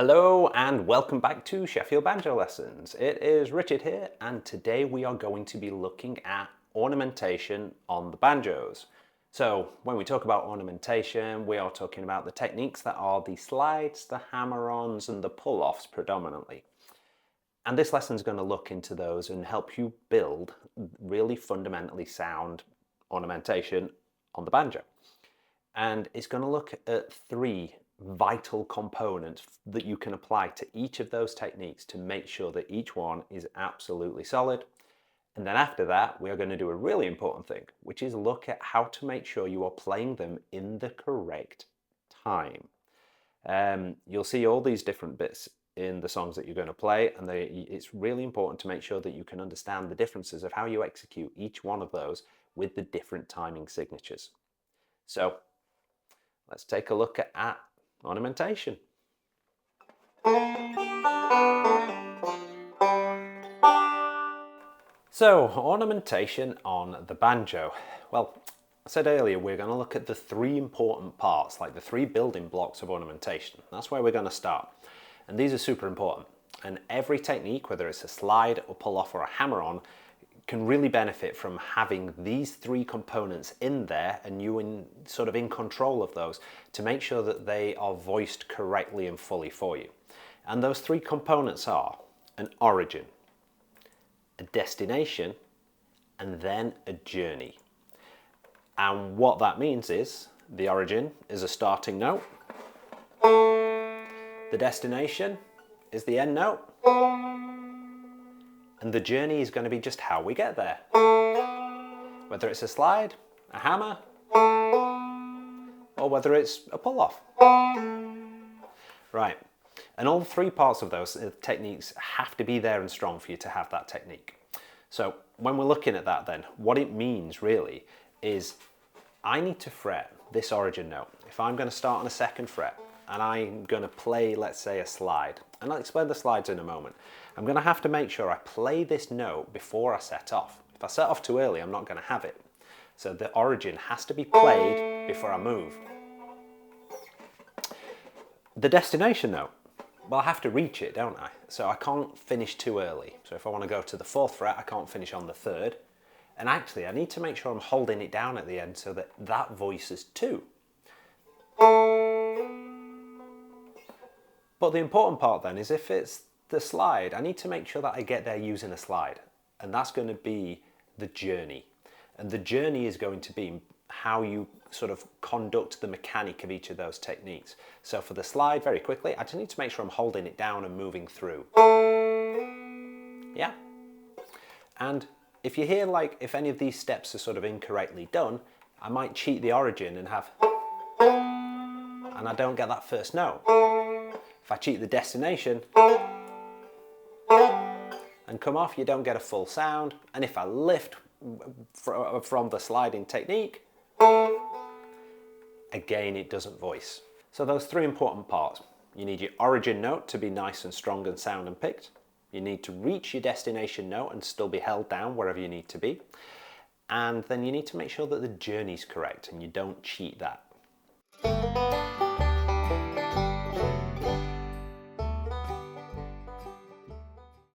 Hello and welcome back to Sheffield Banjo Lessons. It is Richard here, and today we are going to be looking at ornamentation on the banjos. So when we talk about ornamentation, we are talking about the techniques that are the slides, the hammer-ons and the pull-offs predominantly. And this lesson is going to look into those and help you build really fundamentally sound ornamentation on the banjo. And it's going to look at three vital components that you can apply to each of those techniques to make sure that each one is absolutely solid. And then after that, we are going to do a really important thing, which is look at how to make sure you are playing them in the correct time. You'll see all these different bits in the songs that you're going to play, and it's really important to make sure that you can understand the differences of how you execute each one of those with the different timing signatures. So let's take a look at ornamentation. So, ornamentation on the banjo. Well, I said earlier we're going to look at the three important parts, like the three building blocks of ornamentation. That's where we're going to start. And these are super important. And every technique, whether it's a slide or pull off or a hammer-on, can really benefit from having these three components in there and you in control of those to make sure that they are voiced correctly and fully for you. And those three components are an origin, a destination, and then a journey. And what that means is the origin is a starting note, the destination is the end note, and the journey is going to be just how we get there. Whether it's a slide, a hammer, or whether it's a pull-off. Right, and all three parts of those techniques have to be there and strong for you to have that technique. So when we're looking at that then, what it means really is I need to fret this origin note. If I'm going to start on a second fret and I'm going to play, let's say, a slide, and I'll explain the slides in a moment, I'm going to have to make sure I play this note before I set off. If I set off too early, I'm not going to have it. So the origin has to be played before I move. The destination note, well, I have to reach it, don't I? So I can't finish too early. So if I want to go to the fourth fret, I can't finish on the third. And actually, I need to make sure I'm holding it down at the end so that that voice is two. But the important part then is if it's the slide, I need to make sure that I get there using a slide. And that's going to be the journey. And the journey is going to be how you sort of conduct the mechanic of each of those techniques. So for the slide, very quickly, I just need to make sure I'm holding it down and moving through. Yeah. And if you hear if any of these steps are sort of incorrectly done, I might cheat the origin and have, and I don't get that first note. If I cheat the destination and come off, you don't get a full sound. And if I lift from the sliding technique, again, it doesn't voice. So those three important parts. You need your origin note to be nice and strong and sound and picked. You need to reach your destination note and still be held down wherever you need to be. And then you need to make sure that the journey's correct and you don't cheat that.